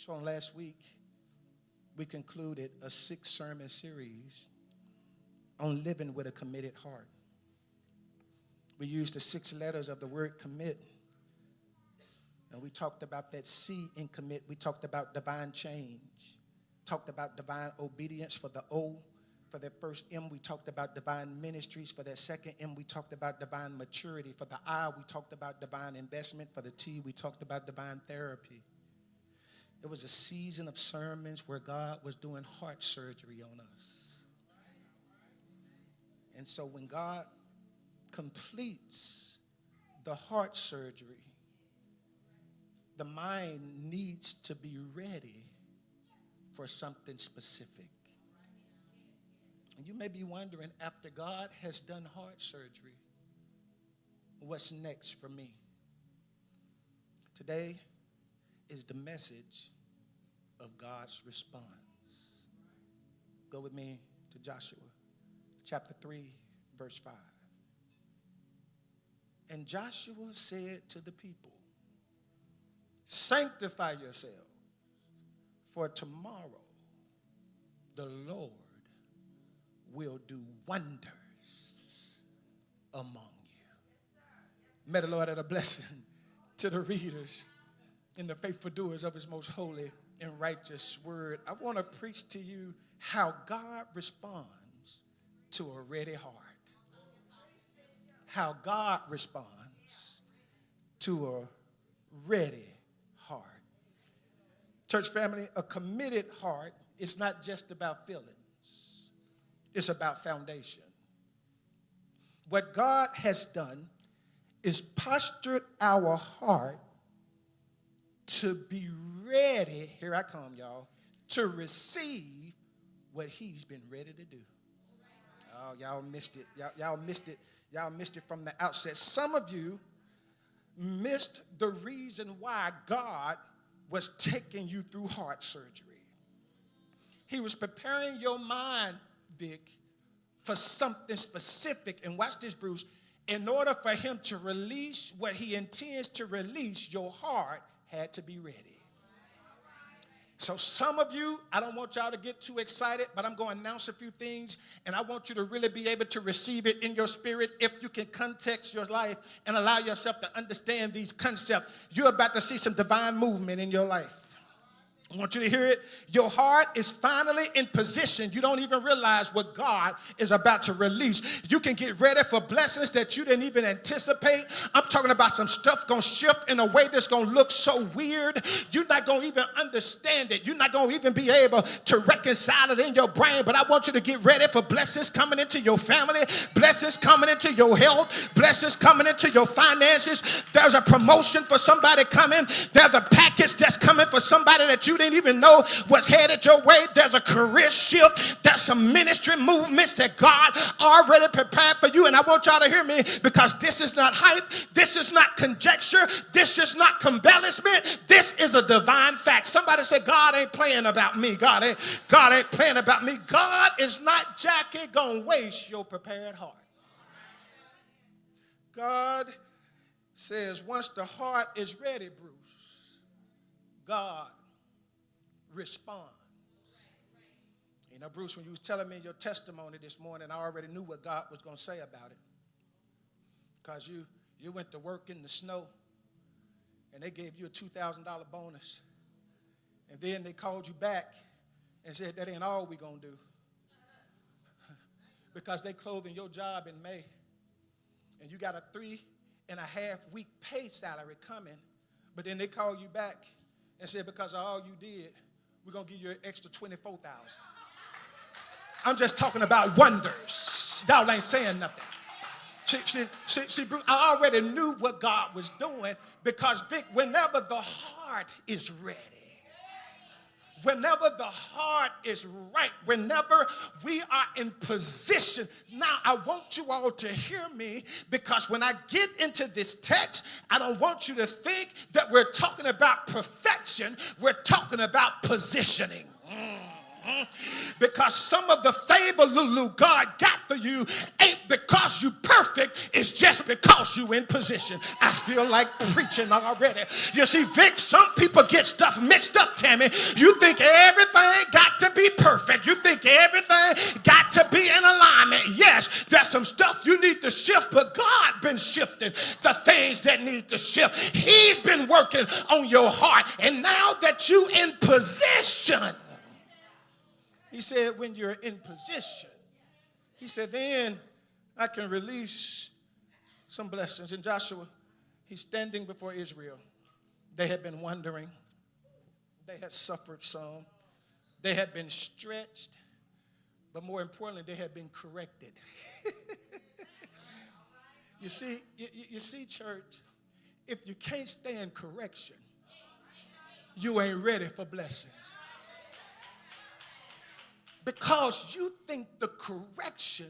So on last week, we concluded a 6-sermon series on living with a committed heart. We used the 6 letters of the word commit. And we talked about that C in commit. We talked about divine change. Talked about divine obedience for the O. For that first M, we talked about divine ministries. For that second M, we talked about divine maturity. For the I, we talked about divine investment. For the T, we talked about divine therapy. It was a season of sermons where God was doing heart surgery on us. And so when God completes the heart surgery, the mind needs to be ready for something specific. And you may be wondering, after God has done heart surgery, what's next for me? Today is the message of God's response. Go with me to Joshua chapter 3, verse 5. And Joshua said to the people, sanctify yourselves, for tomorrow the Lord will do wonders among you. May the Lord add a blessing to the readers and the faithful doers of his most holy and righteous word. I want to preach to you how God responds to a ready heart. How God responds to a ready heart. Church family, a committed heart is not just about feelings. It's about foundation. What God has done is postured our heart to be ready, here I come, y'all, to receive what he's been ready to do. Oh, y'all missed it. Y'all missed it. Y'all missed it from the outset. Some of you missed the reason why God was taking you through heart surgery. He was preparing your mind, Vic, for something specific. And watch this, Bruce. In order for him to release what he intends to release, your heart had to be ready. So some of you, I don't want y'all to get too excited, but I'm going to announce a few things, and I want you to really be able to receive it in your spirit if you can context your life and allow yourself to understand these concepts. You're about to see some divine movement in your life. I want you to hear it. Your heart is finally in position. You don't even realize what God is about to release. You can get ready for blessings that you didn't even anticipate. I'm talking about some stuff going to shift in a way that's going to look so weird. You're not going to even understand it. You're not going to even be able to reconcile it in your brain. But I want you to get ready for blessings coming into your family, blessings coming into your health, blessings coming into your finances. There's a promotion for somebody coming. There's a package that's coming for somebody that you didn't even know was headed your way. There's a career shift. There's some ministry movements that God already prepared for you. And I want y'all to hear me, because this is not hype. This is not conjecture. This is not embellishment. This is a divine fact. Somebody say, God ain't playing about me. God ain't playing about me. God is not, Jackie, gonna waste your prepared heart. God says once the heart is ready, Bruce, God responds. You know, Bruce, when you was telling me your testimony this morning, I already knew what God was going to say about it. Because you went to work in the snow, and they gave you a $2,000 bonus. And then they called you back and said, that ain't all we going to do. Because they closing your job in May. And you got a 3.5-week pay salary coming. But then they call you back and said, because of all you did, we're going to give you an extra $24,000. I'm just talking about wonders. Y'all ain't saying nothing. See, Bruce, I already knew what God was doing, because, Vic, whenever the heart is ready, whenever the heart is right, whenever we are in position. Now, I want you all to hear me, because when I get into this text, I don't want you to think that we're talking about perfection. We're talking about positioning. Because some of the favor, Lulu, God got for you ain't because you perfect. It's just because you in position. I feel like preaching already. You see, Vic, some people get stuff mixed up, Tammy. You think everything got to be perfect. You think everything got to be in alignment. Yes, there's some stuff you need to shift, but God been shifting the things that need to shift. He's been working on your heart. And now that you in position, he said, when you're in position, he said, then I can release some blessings. And Joshua, he's standing before Israel. They had been wandering. They had suffered some. They had been stretched. But more importantly, they had been corrected. You see, church, if you can't stand correction, you ain't ready for blessings. Because you think the correction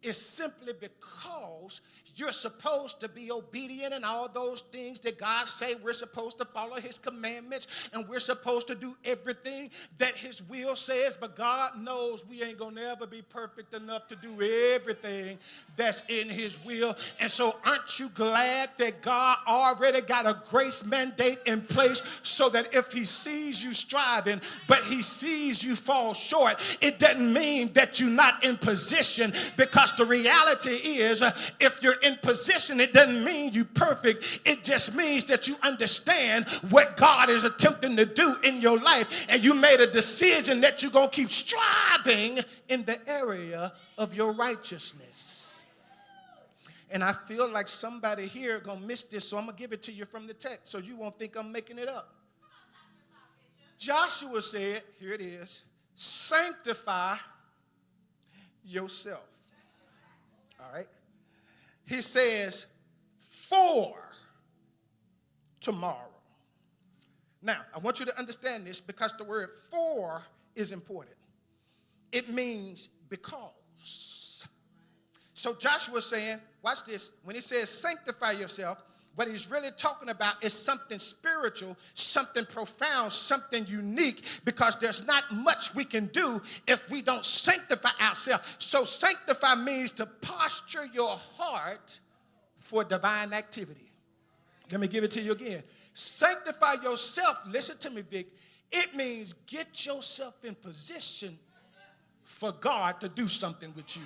is simply because you're supposed to be obedient and all those things that God say we're supposed to follow his commandments and we're supposed to do everything that his will says, but God knows we ain't gonna ever be perfect enough to do everything that's in his will. And so aren't you glad that God already got a grace mandate in place so that if he sees you striving, but he sees you fall short, it doesn't mean that you're not in position, because the reality is if you're in position, it doesn't mean you perfect. It just means that you understand what God is attempting to do in your life, and you made a decision that you're going to keep striving in the area of your righteousness. And I feel like somebody here going to miss this, so I'm going to give it to you from the text so you won't think I'm making it up. Joshua said, here it is, sanctify yourself. All right. He says, for tomorrow. Now, I want you to understand this because the word for is important. It means because. So Joshua's saying, watch this, when he says sanctify yourself, what he's really talking about is something spiritual, something profound, something unique, because there's not much we can do if we don't sanctify ourselves. So sanctify means to posture your heart for divine activity. Let me give it to you again. Sanctify yourself, listen to me, Vic, it means get yourself in position for God to do something with you.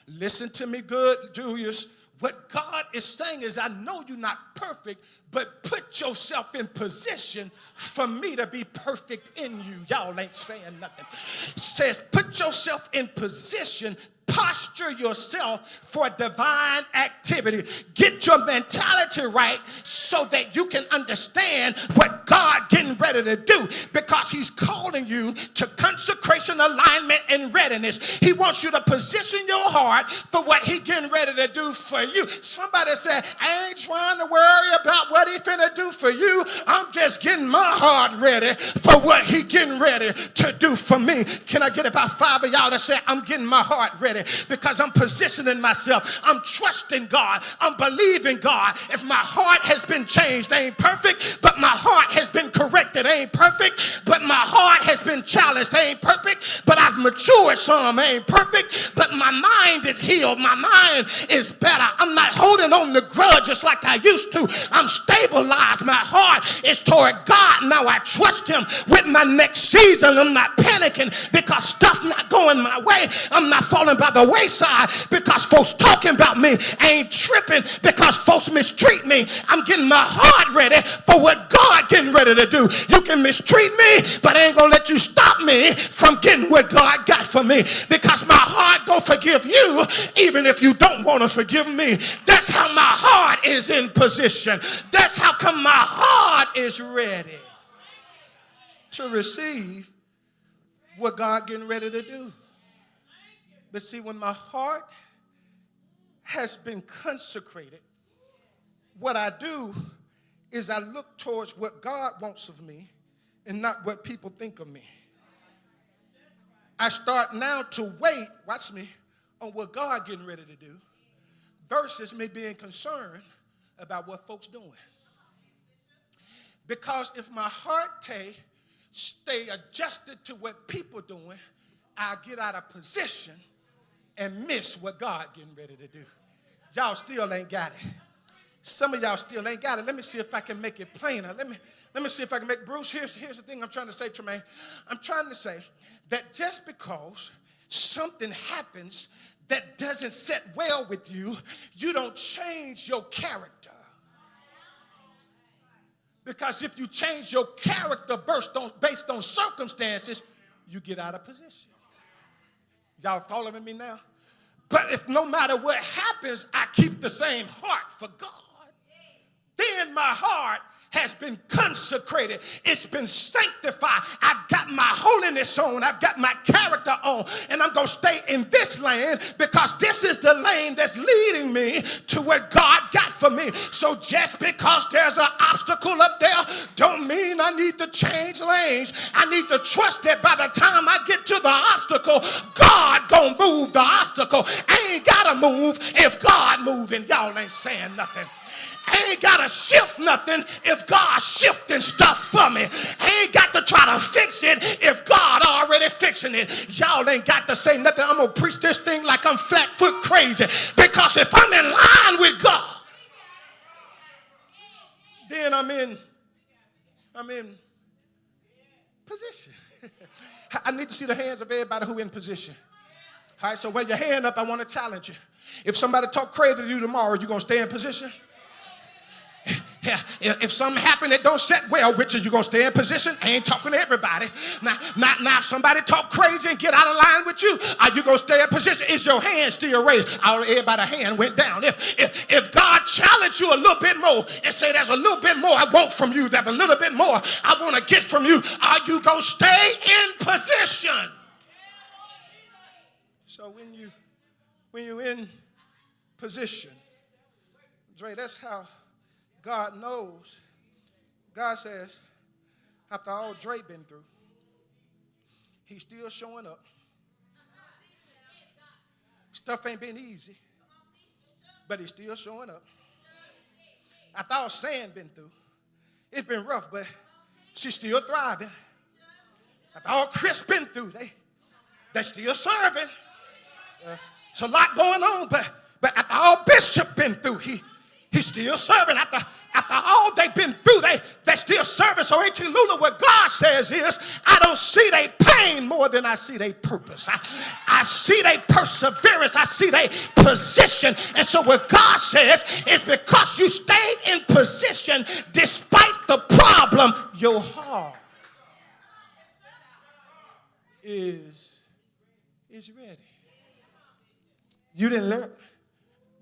Listen to me good, Julius. What God is saying is, I know you're not perfect, but put yourself in position for me to be perfect in you. Y'all ain't saying nothing. Says, put yourself in position, posture yourself for divine activity. Get your mentality right so that you can understand what God getting ready to do, because he's calling you to consecration, alignment, and readiness. He wants you to position your heart for what he getting ready to do for you. Somebody said, I ain't trying to worry about what he finna do for you. I'm just getting my heart ready for what he getting ready to do for me. Can I get about 5 of y'all to say, I'm getting my heart ready because I'm positioning myself. I'm trusting God. I'm believing God. If my heart has been changed, I ain't perfect, but my heart has been corrected. I ain't perfect, but my heart has been challenged. I ain't perfect, but I've matured some. I ain't perfect, but my mind is healed. My mind is better. I'm not holding on to grudges like I used to. I'm stabilized. My heart is toward God. Now I trust him with my next season. I'm not panicking because stuff's not going my way. I'm not falling by the wayside because folks talking about me. I ain't tripping because folks mistreat me. I'm getting my heart ready for what God getting ready to do. You can mistreat me, but I ain't gonna let you stop me from getting what God got for me, because my heart gonna forgive you even if you don't want to forgive me. That's how my heart is in position. That's how come my heart is ready to receive what God getting ready to do. But see, when my heart has been consecrated, what I do is I look towards what God wants of me and not what people think of me. I start now to wait, watch me, on what God getting ready to do versus me being concerned about what folks doing. Because if my heart stay adjusted to what people doing, I'll get out of position and miss what God getting ready to do. Y'all still ain't got it. Some of y'all still ain't got it. Let me see if I can make it plainer. Let me see if I can make Bruce. Here's the thing I'm trying to say, Tremaine. I'm trying to say that just because something happens that doesn't sit well with you, you don't change your character. Because if you change your character based on circumstances, you get out of position. Y'all following me now? But if no matter what happens, I keep the same heart for God, then my heart has been consecrated. It's been sanctified. I've got my holiness on. I've got my character on. And I'm going to stay in this lane because this is the lane that's leading me to what God got for me. So just because there's an obstacle up there don't mean I need to change lanes. I need to trust that by the time I get to the obstacle, God going to move the obstacle. I ain't got to move if God moving. Y'all ain't saying nothing. I ain't got to shift nothing if God's shifting stuff for me. I ain't got to try to fix it if God already fixing it. Y'all ain't got to say nothing. I'm going to preach this thing like I'm flat foot crazy. Because if I'm in line with God, then I'm in position. I need to see the hands of everybody who in position. All right, so with your hand up, I want to challenge you. If somebody talk crazy to you tomorrow, you going to stay in position? Yeah, if something happened that don't sit well with you, you're going to stay in position. I ain't talking to everybody. Now, if somebody talk crazy and get out of line with you, are you going to stay in position? Is your hand still raised? Everybody's hand went down. If God challenged you a little bit more and say there's a little bit more I want from you, there's a little bit more I want to get from you, are you going to stay in position? So when you're in position, Dre, that's how God knows. God says, after all Dre been through, he's still showing up. Stuff ain't been easy, but he's still showing up. After all Sand been through, it's been rough, but she's still thriving. After all Chris been through, they still serving. It's a lot going on, but after all Bishop been through, he's still serving. After all they've been through, they still serving. So Auntie Lula, what God says is, I don't see their pain more than I see their purpose. I see their perseverance. I see their position. And so what God says is because you stayed in position despite the problem, your heart is ready. You didn't let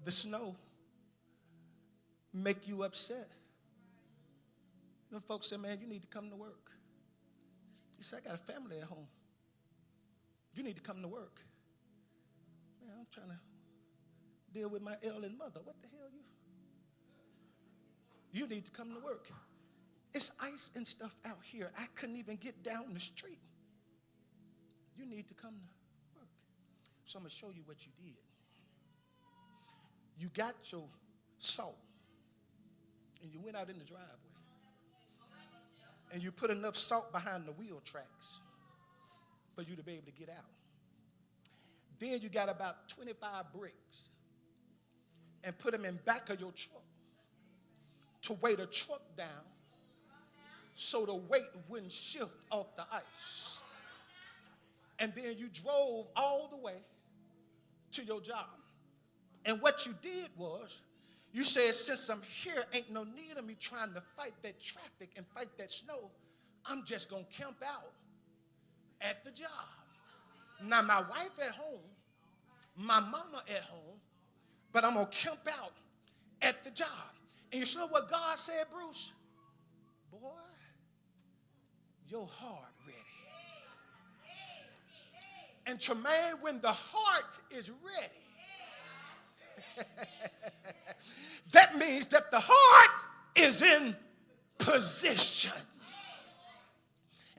the snow make you upset. You know, folks say, man, you need to come to work. You say, I got a family at home. You need to come to work. Man, I'm trying to deal with my ailing mother. What the hell you need to come to work. It's ice and stuff out here. I couldn't even get down the street. You need to come to work. So I'm going to show you what you did. You got your salt. And you went out in the driveway. And you put enough salt behind the wheel tracks for you to be able to get out. Then you got about 25 bricks and put them in back of your truck to weigh the truck down so the weight wouldn't shift off the ice. And then you drove all the way to your job. And what you did was, you said, since I'm here, ain't no need of me trying to fight that traffic and fight that snow. I'm just going to camp out at the job. Now, my wife at home, my mama at home, but I'm going to camp out at the job. And you know what God said, Bruce? Boy, your heart ready. And Tremaine, when the heart is ready, that means that the heart is in position.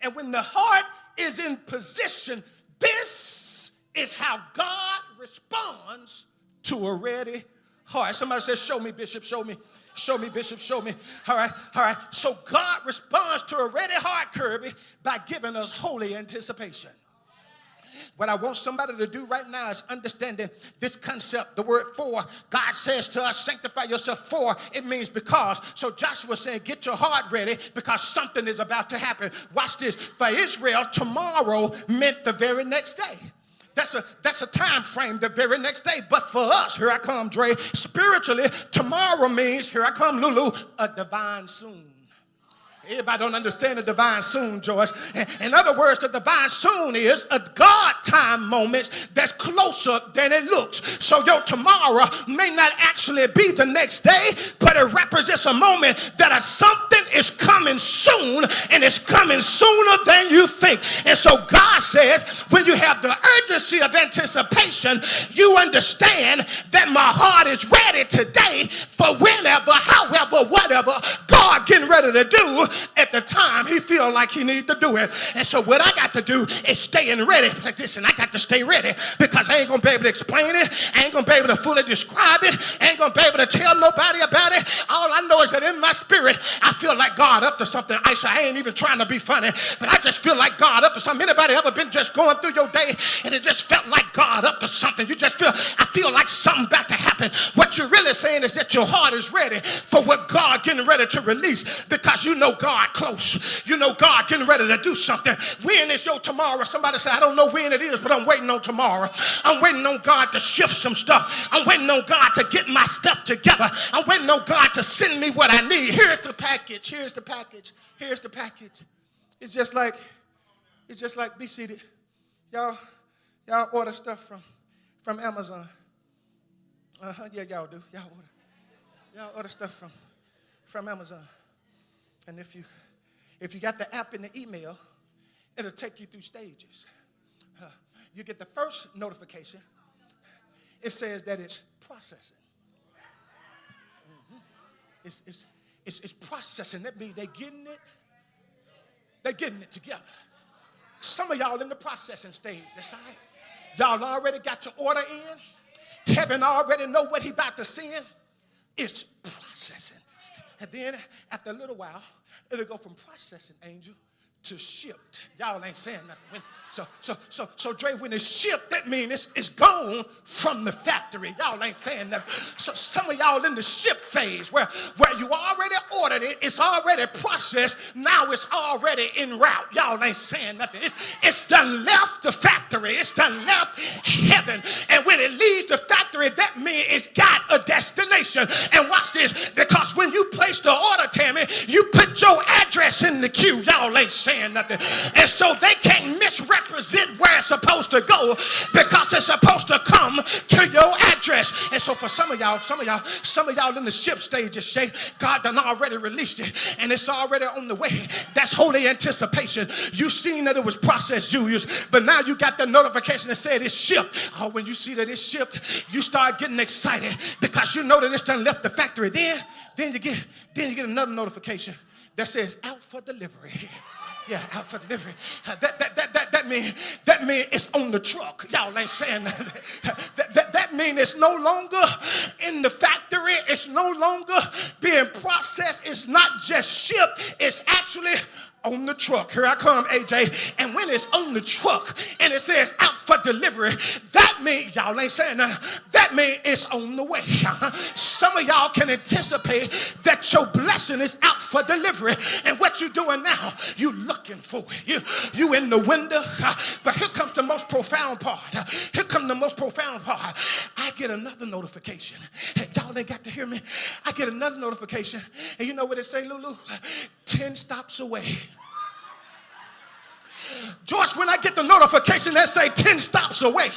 And when the heart is in position, this is how God responds to a ready heart. Somebody says, show me, Bishop, show me. Show me, Bishop, show me. All right. So God responds to a ready heart, Kirby, by giving us holy anticipation. What I want somebody to do right now is understanding this concept. The word for, God says to us, sanctify yourself for, it means because. So Joshua saying, get your heart ready because something is about to happen. Watch this. For Israel, tomorrow meant the very next day. That's a time frame, the very next day. But for us, here I come, Dre, spiritually, tomorrow means, here I come, Lulu, a divine soon. Everybody don't understand the divine soon, Joyce. In other words, the divine soon is a God time moment that's closer than it looks. So your tomorrow may not actually be the next day, but it represents a moment that something is coming soon, and it's coming sooner than you think. And so God says, when you have the urgency of anticipation, you understand that my heart is ready today for whenever, however, whatever God getting ready to do at the time he feel like he need to do it. And so what I got to do is staying ready. Like this, and I got to stay ready because I ain't gonna be able to explain it. I ain't gonna be able to fully describe it. I ain't gonna be able to tell nobody about it. All I know is that in my spirit, I feel like God up to something. I ain't even trying to be funny, but I just feel like God up to something. Anybody ever been just going through your day and it just felt like God up to something? You just feel, I feel like something about to happen. What you're really saying is that your heart is ready for what God getting ready to release because you know God close. You know God getting ready to do something. When is your tomorrow? Somebody say, I don't know when it is, but I'm waiting on tomorrow. I'm waiting on God to shift some stuff. I'm waiting on God to get my stuff together. I'm waiting on God to send me what I need. Here's the package. Here's the package. Here's the package. It's just like be seated. Y'all order stuff from Amazon. Yeah, y'all do. Y'all order stuff from Amazon. And if you got the app in the email, it'll take you through stages. You get the first notification. It says that it's processing. It's processing. That means they're getting it together. Some of y'all in the processing stage. That's all right. Y'all already got your order in. Heaven already know what he about to send. It's processing. And then after a little while, it'll go from processing, angel, to shipped. Y'all ain't saying nothing. So Dre, when it's shipped, that means it's gone from the factory. Y'all ain't saying nothing. So some of y'all in the ship phase where you already ordered it, it's already processed, now it's already en route. Y'all ain't saying nothing. It's done left the factory. It's done left heaven. And when it leaves the factory, that means it's got a destination. And watch this, because when you place the order, Tammy, you put your address in the queue. Y'all ain't saying nothing. And so they can't misrepresent where it's supposed to go because it's supposed to come to your address. And so for some of y'all in the ship stages, Shay, God done already released it and it's already on the way. That's holy anticipation. You seen that it was processed, Julius, but now you got the notification that said it's shipped. Oh, when you see that it's shipped, you start getting excited because you know that it's done left the factory. Then you get another notification that says out for delivery. Yeah, out for delivery. That means it's on the truck. Y'all ain't saying that. That means it's no longer in the factory. It's no longer being processed. It's not just shipped. It's actually on the truck. Here I come, AJ. And when it's on the truck and it says out for delivery, that means, y'all ain't saying that, that means it's on the way. Some of y'all can anticipate that your blessing is out for delivery. And what you doing now, you looking for it. You in the window. But here comes the most profound part. Here comes the most profound part. I get another notification. Y'all ain't got to hear me. I get another notification. And you know what it say, Lulu? 10 stops away. George, when I get the notification that say 10 stops away,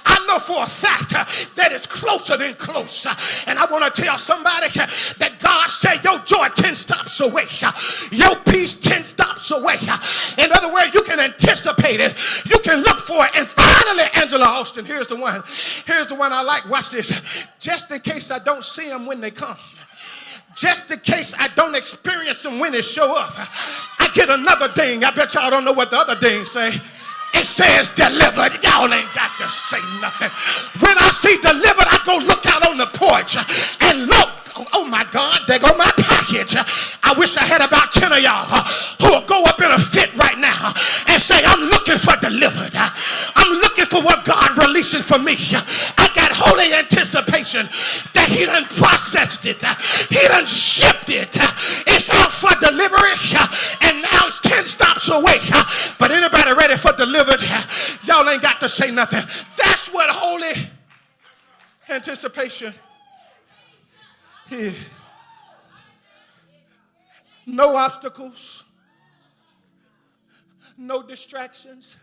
I know for a fact that it's closer than close. And I want to tell somebody that God said your joy 10 stops away. Your peace 10 stops away. In other words, you can anticipate it. You can look for it. And finally, Angela Austin, here's the one. Here's the one I like. Watch this. Just in case I don't see them when they come. Just in case I don't experience them when they show up, I get another ding. I bet y'all don't know what the other ding say. It says delivered. Y'all ain't got to say nothing. When I see delivered, I go look out on the porch and look. Oh my God, there go my package. I wish I had about 10 of y'all who will go up in a fit right now and say, I'm looking for delivered. I'm looking for what God releases for me. I got holy anticipation that he done processed it. He done shipped it. It's out for delivery, and now it's 10 stops away. But anybody ready for delivered? Y'all ain't got to say nothing. That's what holy anticipation is. No obstacles, no distractions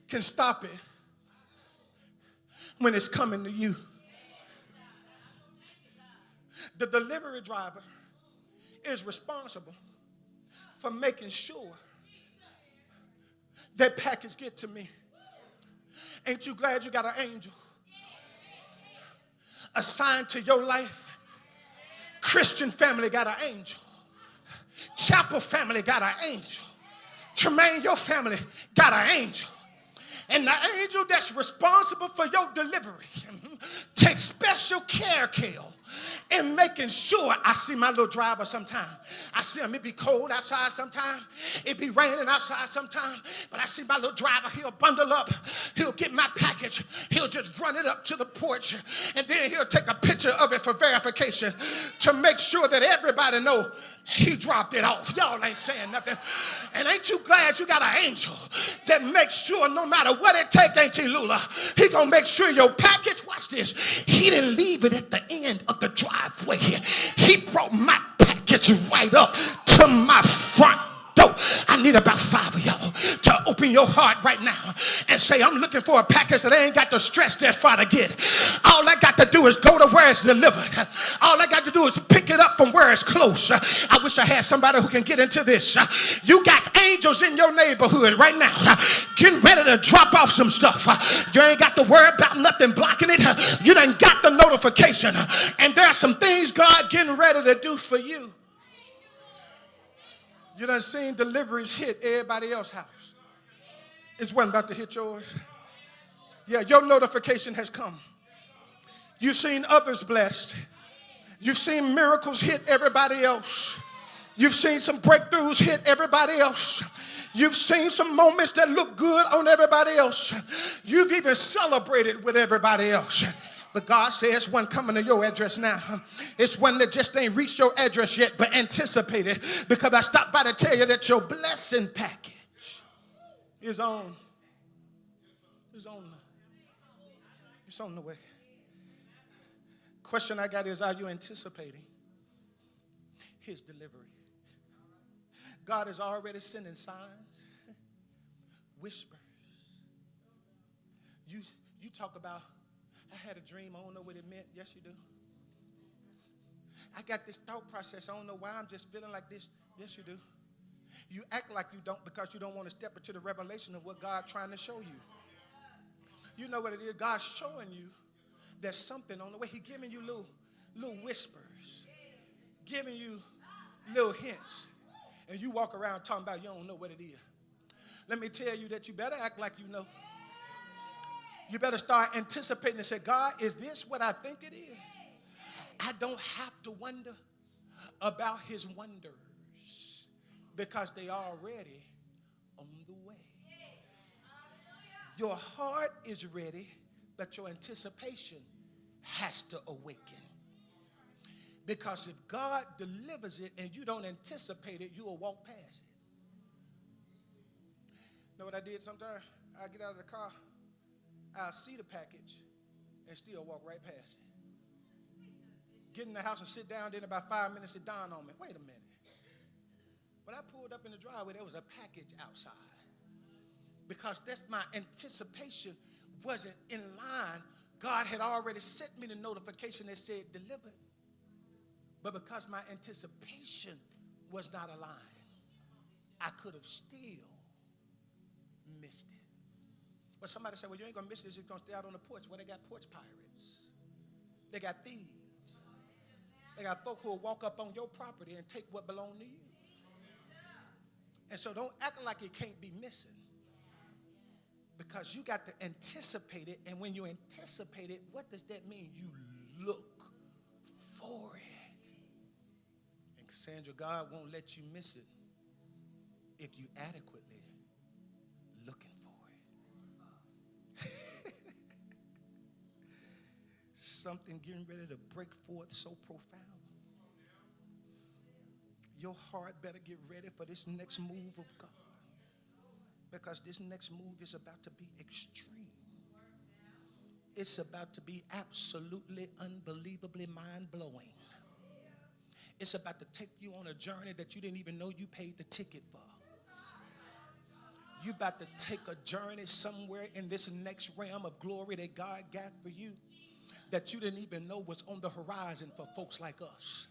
can stop it when it's coming to you. The delivery driver is responsible for making sure that package get to me. Ain't you glad you got an angel assigned to your life? Christian family got an angel. Chapel family got an angel. Tremaine, your family got an angel. And the angel that's responsible for your delivery takes special care, in making sure. I see my little driver sometime. I see him. It be cold outside sometime. It be raining outside sometime. But I see my little driver. He'll bundle up. He'll get my package. He'll just run it up to the porch. And then he'll take a picture of it for verification to make sure that everybody know he dropped it off. Y'all ain't saying nothing. And ain't you glad you got an angel that makes sure no matter what it takes, Auntie Lula, he gonna make sure your package, watch this, he didn't leave it at the end of the driveway. He brought my package right up to my front door. I need about 5 of y'all to open your heart right now and say, I'm looking for a package that I ain't got to stress that far to get. All I got to do is go to where it's delivered. All I got to do is pick it up from where it's close. I wish I had somebody who can get into this. You got angels in your neighborhood right now getting ready to drop off some stuff. You ain't got to worry about nothing blocking it. You done got the notification. And there are some things God getting ready to do for you. You done seen deliveries hit everybody else's house. It's wasn't about to hit yours. Yeah, your notification has come. You've seen others blessed. You've seen miracles hit everybody else. You've seen some breakthroughs hit everybody else. You've seen some moments that look good on everybody else. You've even celebrated with everybody else. But God says one coming to your address now. It's one that just ain't reached your address yet, but anticipate it. Because I stopped by to tell you that your blessing package is on. It's on the way. Question I got is, are you anticipating his delivery? God is already sending signs, whispers. You talk about, I had a dream, I don't know what it meant. Yes, you do. I got this thought process, I don't know why I'm just feeling like this. Yes, you do. You act like you don't because you don't want to step into the revelation of what God's trying to show you. You know what it is. God's showing you there's something on the way. He's giving you little whispers, giving you little hints. And you walk around talking about you don't know what it is. Let me tell you that you better act like you know. You better start anticipating and say, God, is this what I think it is? I don't have to wonder about his wonders because they are already on the way. Your heart is ready, but your anticipation has to awaken. Because if God delivers it and you don't anticipate it, you will walk past it. Know what I did sometimes? I get out of the car, I'll see the package and still walk right past it. Get in the house and sit down, then about 5 minutes it dawned on me, wait a minute. When I pulled up in the driveway, there was a package outside. Because that's my anticipation wasn't in line. God had already sent me the notification that said delivered. But because my anticipation was not aligned, I could have still missed it. But somebody said, well, you ain't going to miss this. It's going to stay out on the porch. Well, they got porch pirates. They got thieves. They got folk who will walk up on your property and take what belongs to you. And so don't act like it can't be missing. Because you got to anticipate it. And when you anticipate it, what does that mean? You look Sandra, God won't let you miss it if you adequately looking for it. Something getting ready to break forth so profound. Your heart better get ready for this next move of God, because this next move is about to be extreme. It's about to be absolutely unbelievably mind-blowing. It's about to take you on a journey that you didn't even know you paid the ticket for. You're about to take a journey somewhere in this next realm of glory that God got for you that you didn't even know was on the horizon for folks like us.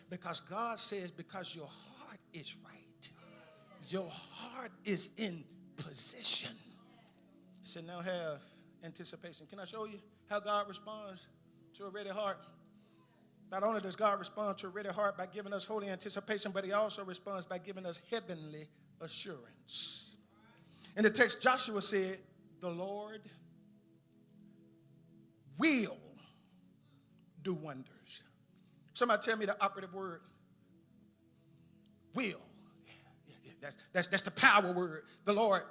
Because God says, because your heart is right, your heart is in position. So now have anticipation. Can I show you how God responds to a ready heart? Not only does God respond to a ready heart by giving us holy anticipation, but he also responds by giving us heavenly assurance. In the text, Joshua said, the Lord will do wonders. Somebody tell me the operative word. Will. That's the power word. The Lord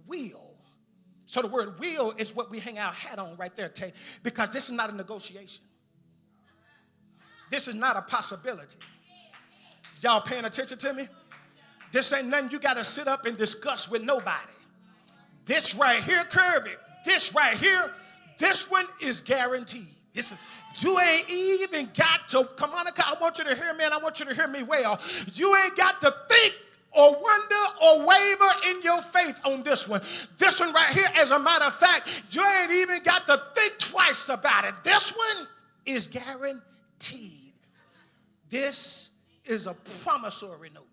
will. So the word will is what we hang our hat on right there, Tay, because this is not a negotiation. This is not a possibility. Y'all paying attention to me? This ain't nothing you got to sit up and discuss with nobody. This right here, Kirby, this right here, this one is guaranteed. You ain't even got to, come on, I want you to hear me, and I want you to hear me well. You ain't got to think or wonder or waver in your faith on this one. This one right here, as a matter of fact, you ain't even got to think twice about it. This one is guaranteed. This is a promissory note.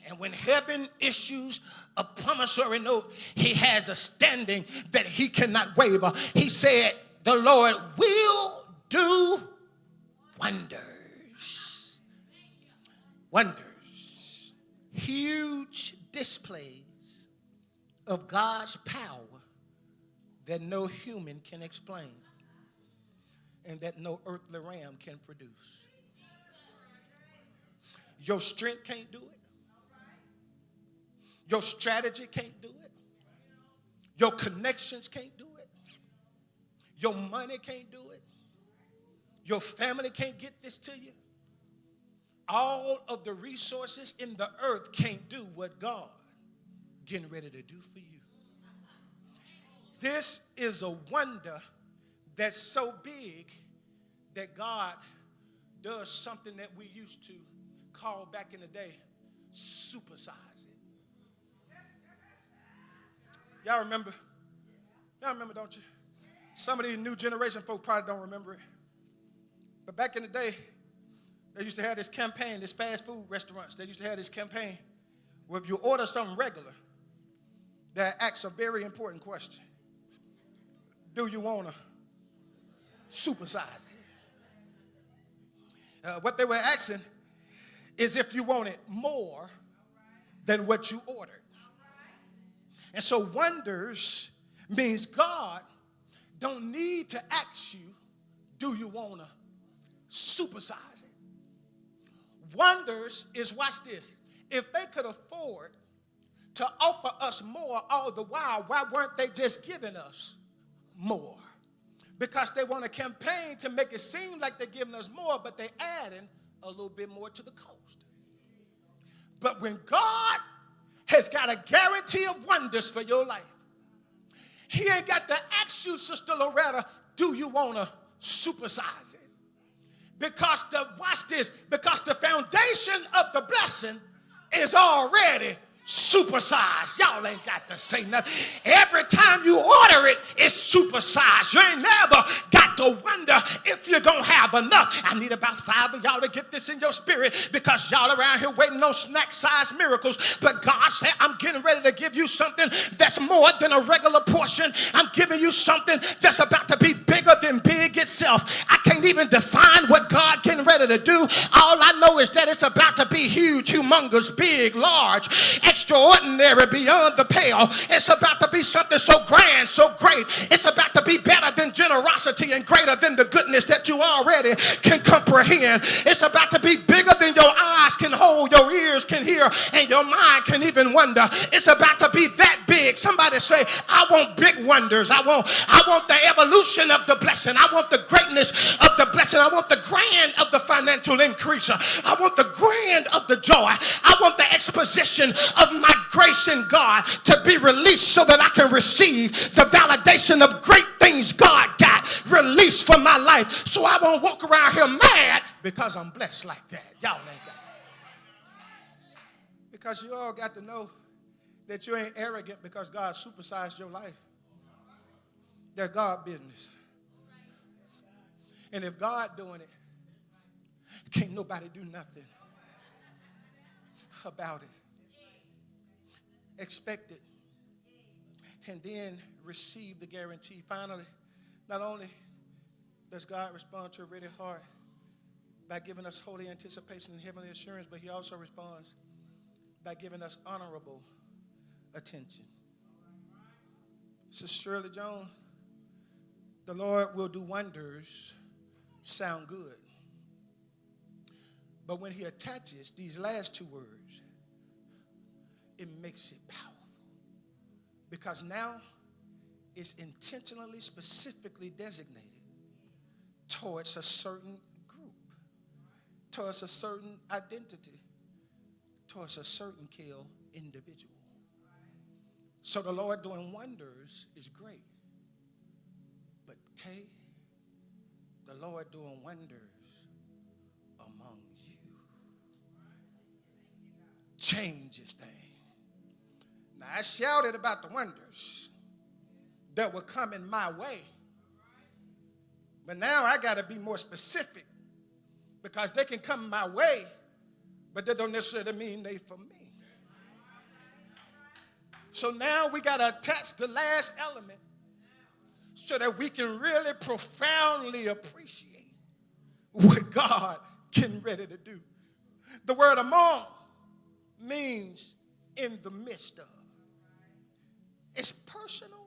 And when heaven issues a promissory note, he has a standing that he cannot waver. He said, the Lord will do wonders. Wonders. Huge displays of God's power that no human can explain and that no earthly realm can produce. Your strength can't do it. Your strategy can't do it. Your connections can't do it. Your money can't do it. Your family can't get this to you. All of the resources in the earth can't do what God getting ready to do for you. This is a wonder that's so big that God does something that we used to call back in the day supersize it. Y'all remember? Y'all remember, don't you? Some of these new generation folk probably don't remember it. But back in the day, they used to have this campaign, this fast food restaurants. They used to have this campaign where if you order something regular, that asks a very important question. Do you want to supersize it? What they were asking is if you wanted more than what you ordered. And so wonders means God don't need to ask you, do you want to supersize it? Wonders is, watch this, if they could afford to offer us more all the while, why weren't they just giving us more? Because they want a campaign to make it seem like they're giving us more, but they're adding a little bit more to the cost. But when God has got a guarantee of wonders for your life, he ain't got to ask you, Sister Loretta, do you want to supersize it? Because watch this, because the foundation of the blessing is already supersized. Y'all ain't got to say nothing. Every time you order it, it's supersized. You ain't never got to wonder if you're going to have enough. I need about 5 of y'all to get this in your spirit, because y'all around here waiting on snack-sized miracles. But God said, I'm getting ready to give you something that's more than a regular portion. I'm giving you something that's about to be bigger than big itself. I can't even define what God getting ready to do. All I know is that it's about to be huge, humongous, big, large, extraordinary, beyond the pale. It's about to be something so grand, so great. It's about to be better than generosity and greater than the goodness that you already can comprehend. It's about to be bigger than your eyes can hold, your ears can hear, and your mind can even wonder. It's about to be that big. Somebody say, I want big wonders. I want the evolution of the blessing. I want the greatness of the blessing. I want the grand of the financial increase. I want the grand of the joy. I want the exposition of my grace in God to be released so that I can receive the validation of great things God got released for my life. So I won't walk around here mad because I'm blessed like that. Y'all ain't got it. Because you all got to know that you ain't arrogant because God supersized your life. They're God business. And if God doing it, can't nobody do nothing about it. Expect it. And then receive the guarantee. Finally, not only does God respond to a ready heart by giving us holy anticipation and heavenly assurance, but he also responds by giving us honorable attention. So Shirley Jones, the Lord will do wonders, sound good. But when he attaches these last two words, it makes it powerful. Because now it's intentionally, specifically designated towards a certain group, towards a certain identity, towards a certain kill individual. So the Lord doing wonders is great. But the Lord doing wonders among you changes things. Now, I shouted about the wonders that were coming my way. But now I got to be more specific because they can come my way, but that don't necessarily mean they for me. So now we got to attach the last element so that we can really profoundly appreciate what God getting ready to do. The word among means in the midst of. It's personal.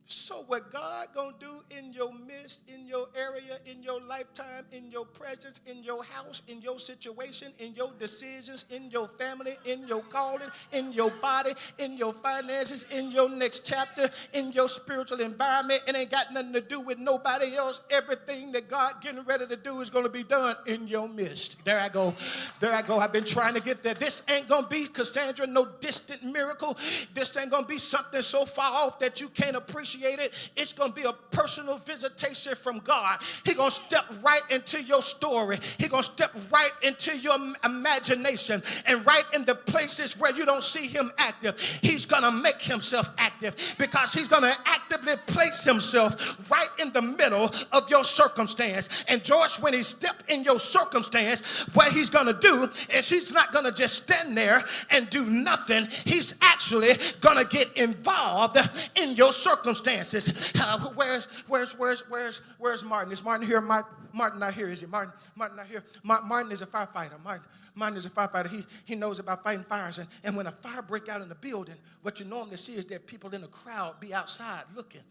So what God gonna do in your midst, in your area, in your lifetime, in your presence, in your house, in your situation, in your decisions, in your family, in your calling, in your body, in your finances, in your next chapter, in your spiritual environment, it ain't got nothing to do with nobody else. Everything that God getting ready to do is gonna be done in your midst. There I go. I've been trying to get there. This ain't gonna be, Cassandra, no distant miracle. This ain't gonna be something so far off that you can't appreciate it. It's going to be a personal visitation from God. He's going to step right into your story. He's going to step right into your imagination and right in the places where you don't see him active. He's going to make himself active because he's going to actively place himself right in the middle of your circumstance. And George, when he steps in your circumstance, what he's going to do is he's not going to just stand there and do nothing. He's actually going to get involved in your circumstances. Where's Martin? Is Martin here? Martin not here, is he? Martin not here. Martin is a firefighter. Martin is a firefighter. He knows about fighting fires. And when a fire breaks out in the building, what you normally see is that people in the crowd be outside looking.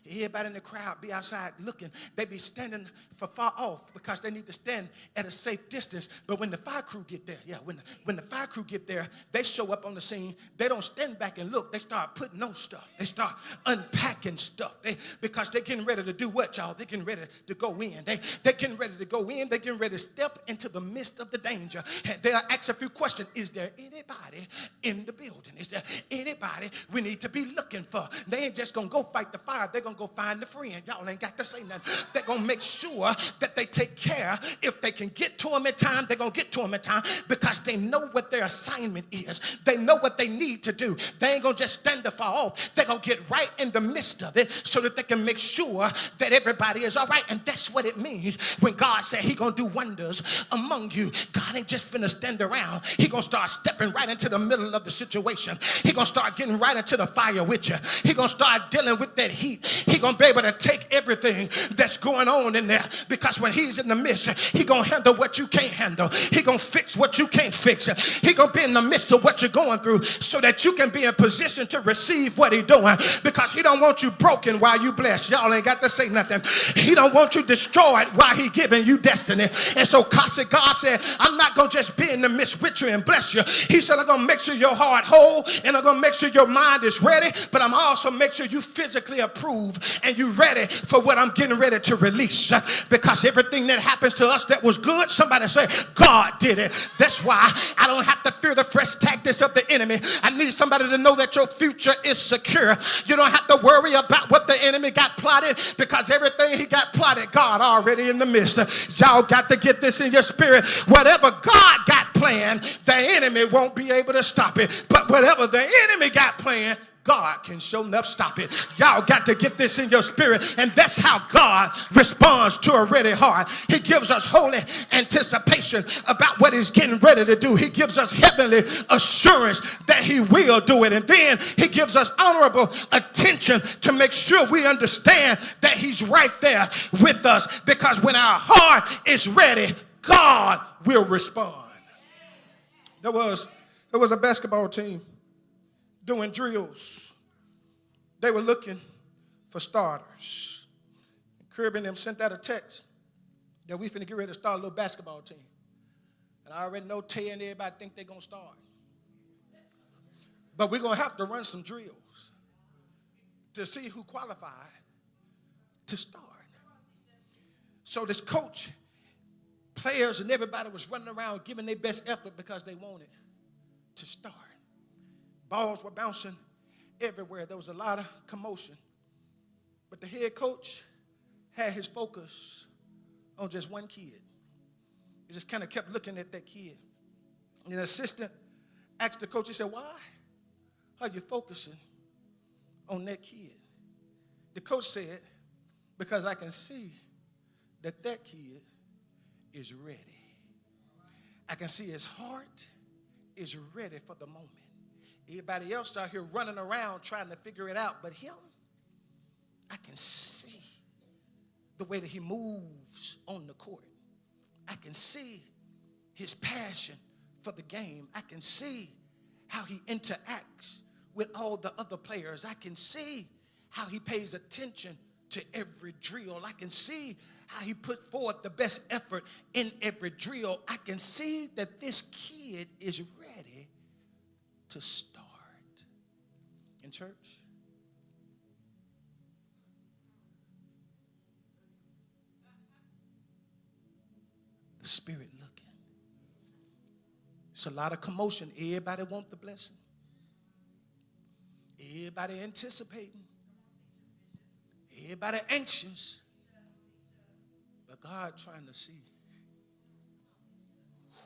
Everybody in the crowd be outside looking. They be standing for far off because they need to stand at a safe distance. But when the fire crew get there, when the fire crew get there, they show up on the scene. They don't stand back and look. They start putting on stuff. They start unpacking stuff. Because they're getting ready to do what, y'all? They're getting ready to go in. They're getting ready to go in. They're getting ready to step into the midst of the danger. They'll ask a few questions. Is there anybody in the building? Is there anybody we need to be looking for? They ain't just going to go fight the fire. They're going to go find the friend. Y'all ain't got to say nothing. They're going to make sure that they take care. If they can get to them in time, they're going to get to them in time because they know what their assignment is. They know what they need to do. They ain't going to just stand afar off. They're going to get right in the midst midst of it so that they can make sure that everybody is all right. And that's what it means when God said he going to do wonders among you. God ain't just finna stand around. He going to start stepping right into the middle of the situation. He going to start getting right into the fire with you. He going to start dealing with that heat. He going to be able to take everything that's going on in there, because when he's in the midst, he going to handle what you can't handle. He going to fix what you can't fix. He going to be in the midst of what you're going through so that you can be in position to receive what he's doing, because he don't want you broken while you blessed. Y'all ain't got to say nothing. He don't want you destroyed while he giving you destiny. And so God said, I'm not going to just be in the midst with you and bless you. He said, I'm going to make sure your heart whole, and I'm going to make sure your mind is ready, but I'm also make sure you physically approve and you ready for what I'm getting ready to release. Because everything that happens to us that was good, somebody say, God did it. That's why I don't have to fear the fresh tactics of the enemy. I need somebody to know that your future is secure. You don't have to worry about what the enemy got plotted, because everything he got plotted, God already in the midst. Y'all got to get this in your spirit. Whatever God got planned, the enemy won't be able to stop it. But whatever the enemy got planned, God can sure enough stop it. Y'all got to get this in your spirit. And that's how God responds to a ready heart. He gives us holy anticipation about what he's getting ready to do. He gives us heavenly assurance that he will do it. And then he gives us honorable attention to make sure we understand that he's right there with us. Because when our heart is ready, God will respond. There was a basketball team doing drills. They were looking for starters. Kirby and them sent out a text that we finna get ready to start a little basketball team. And I already know Tay and everybody think they're going to start. But we're going to have to run some drills to see who qualified to start. So this coach, players, and everybody was running around giving their best effort because they wanted to start. Balls were bouncing everywhere. There was a lot of commotion. But the head coach had his focus on just one kid. He just kind of kept looking at that kid. And the assistant asked the coach, he said, why are you focusing on that kid? The coach said, because I can see that kid is ready. I can see his heart is ready for the moment. Everybody else out here running around trying to figure it out, but him, I can see the way that he moves on the court. I can see his passion for the game. I can see how he interacts with all the other players. I can see how he pays attention to every drill. I can see how he put forth the best effort in every drill. I can see that this kid is ready to start. In church, the Spirit looking. It's a lot of commotion. Everybody want the blessing. Everybody anticipating. Everybody anxious. But God trying to see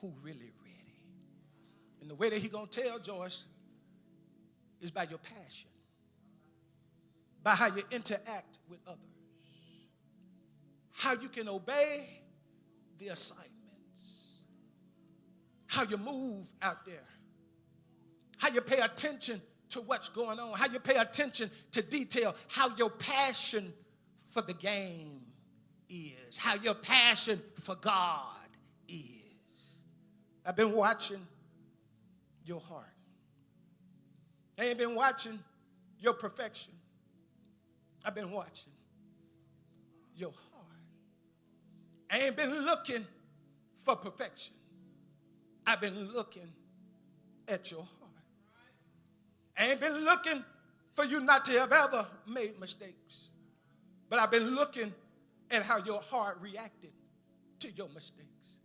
who really ready. And the way that he going to tell Joyce is by your passion, by how you interact with others, how you can obey the assignments, how you move out there, how you pay attention to what's going on, how you pay attention to detail, how your passion for the game is, how your passion for God is. I've been watching your heart. I ain't been watching your perfection. I've been watching your heart. I ain't been looking for perfection. I've been looking at your heart. I ain't been looking for you not to have ever made mistakes. But I've been looking at how your heart reacted to your mistakes.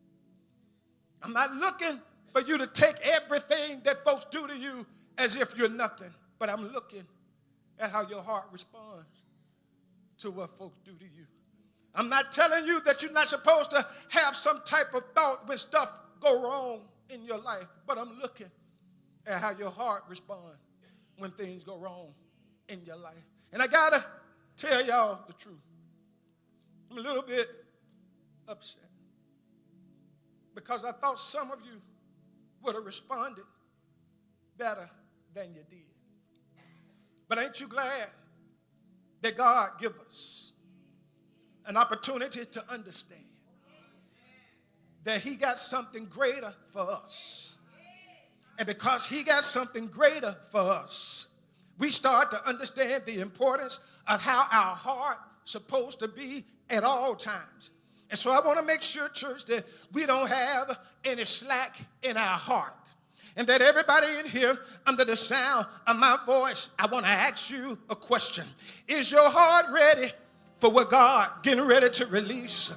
I'm not looking for you to take everything that folks do to you as if you're nothing, but I'm looking at how your heart responds to what folks do to you. I'm not telling you that you're not supposed to have some type of thought when stuff go wrong in your life, but I'm looking at how your heart responds when things go wrong in your life. And I got to tell y'all the truth. I'm a little bit upset because I thought some of you would have responded better than you did. But ain't you glad that God give us an opportunity to understand that he got something greater for us? And because he got something greater for us, we start to understand the importance of how our heart is supposed to be at all times. And so I want to make sure, church, that we don't have any slack in our heart. And that everybody in here, under the sound of my voice, I want to ask you a question. Is your heart ready for what God getting ready to release?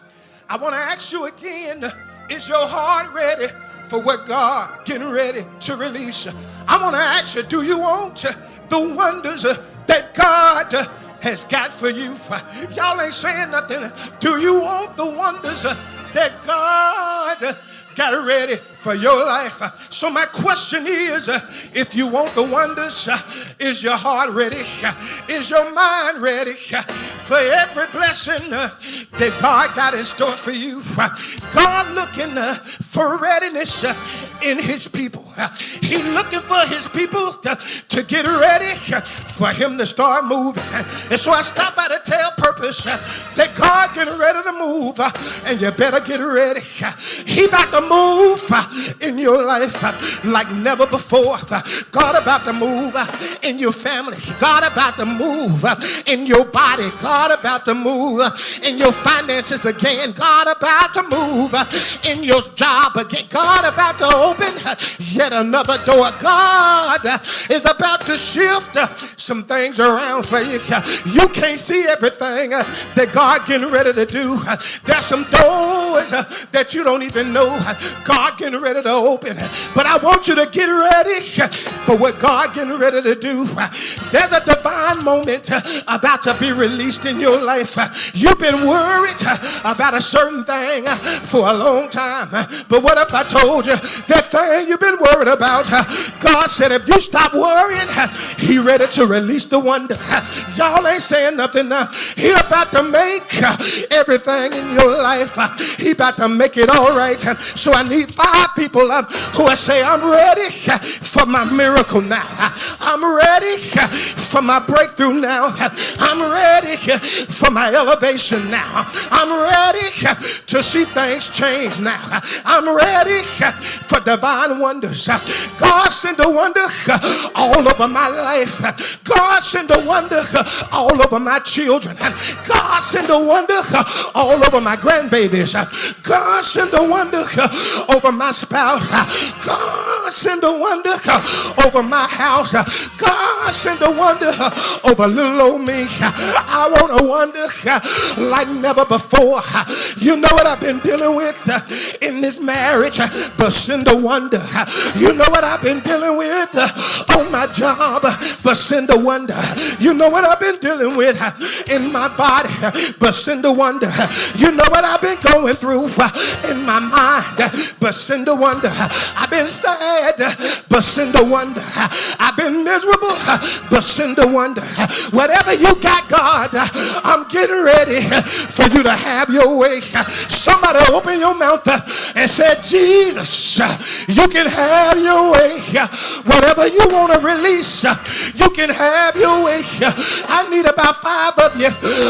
I want to ask you again, is your heart ready for what God getting ready to release? I want to ask you, do you want the wonders that God has got for you? Y'all ain't saying nothing. Do you want the wonders that God got ready for your life? So my question is, if you want the wonders, is your heart ready? Is your mind ready for every blessing that God got in store for you? God looking for readiness in his people. He looking for his people to get ready for him to start moving. And so I stop by to tell purpose that God getting ready to move, and you better get ready. He about to move in your life like never before. God about to move in your family. God about to move in your body. God about to move in your finances again. God about to move in your job again. God about to open yet another door. God is about to shift some things around for you. You can't see everything that God getting ready to do. There's some doors that you don't even know God getting ready to open. But I want you to get ready for what God getting ready to do. There's a divine moment about to be released in your life. You've been worried about a certain thing for a long time. But what if I told you that thing you've been worried about, God said if you stop worrying, he ready to release the wonder. Y'all ain't saying nothing now. He about to make everything in your life. He about to make it all right. So I need 5 people who will say, I'm ready for my miracle now. I'm ready for my breakthrough now. I'm ready for my elevation now. I'm ready to see things change now. I'm ready for divine wonders. God send a wonder all over my life. God send a wonder all over my children. God send a wonder all over my grandbabies. God send a wonder over my spouse. God send a wonder over my house. God send a wonder over little old me. I want a wonder like never before. You know what I've been dealing with in this marriage, but send a wonder. You know what I've been dealing with on my job, but send a wonder. You know what I've been dealing with in my body, but send a wonder. You know what I've been going through in my mind, but send a wonder. I've been sad, but send a wonder. I've been miserable, but send a wonder. Whatever you got, God, I'm getting ready for you to have your way. Somebody open your mouth and say, Jesus, you can have your way. Whatever you want to release, you can have your way. I need about 5 of you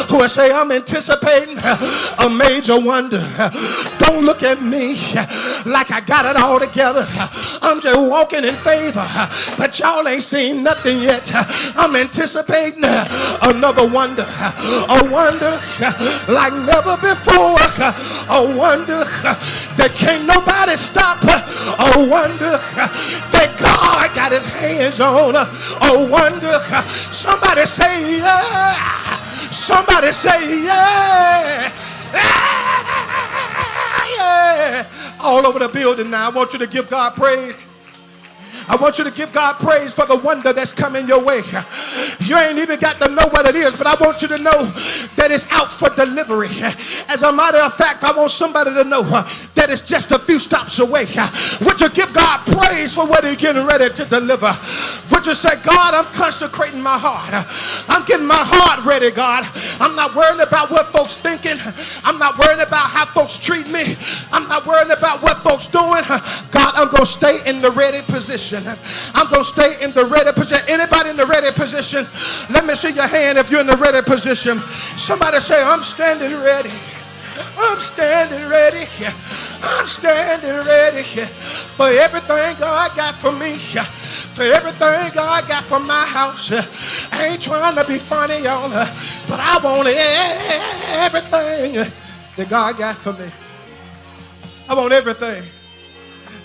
who will say, I'm anticipating a major wonder. Don't look at me like I got it all together. I'm just walking in favor, but y'all ain't seen nothing yet. I'm anticipating another wonder, a wonder like never before, a wonder that can't nobody stop, a wonder that God got his hands on, a wonder. Somebody say yeah. Somebody say yeah. Yeah. All over the building now. I want you to give God praise. I want you to give God praise for the wonder that's coming your way. You ain't even got to know what it is, but I want you to know that it's out for delivery. As a matter of fact, I want somebody to know that it's just a few stops away. Would you give God praise for what he's getting ready to deliver? Would you say, God, I'm consecrating my heart. I'm getting my heart ready, God. I'm not worrying about what folks thinking. I'm not worrying about how folks treat me. I'm not worrying about what folks doing. God, I'm going to stay in the ready position. I'm going to stay in the ready position. Anybody in the ready position? Let me see your hand if you're in the ready position. Somebody say, I'm standing ready. I'm standing ready. I'm standing ready for everything God got for me. For everything God got for my house. I ain't trying to be funny, y'all, but I want everything that God got for me. I want everything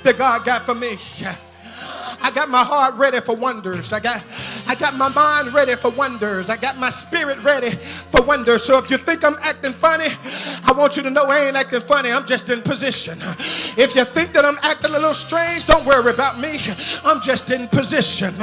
that God got for me. I got my heart ready for wonders. I got my mind ready for wonders. I got my spirit ready for wonders. So if you think I'm acting funny, I want you to know I ain't acting funny. I'm just in position. If you think that I'm acting a little strange, don't worry about me. I'm just in position.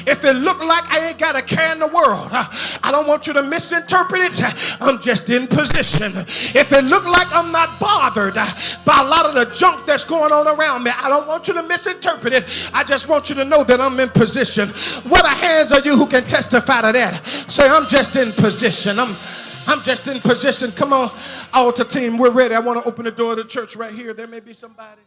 If it look like I ain't got a care in the world, I don't want you to misinterpret it. I'm just in position. If it look like I'm not bothered by a lot of the junk that's going on around me, I don't want you to misinterpret it. I just want you to know that I'm in position. What hands are you who can testify to that? Say, I'm just in position. I'm just in position. Come on, altar team, we're ready. I want to open the door of the church right here. There may be somebody.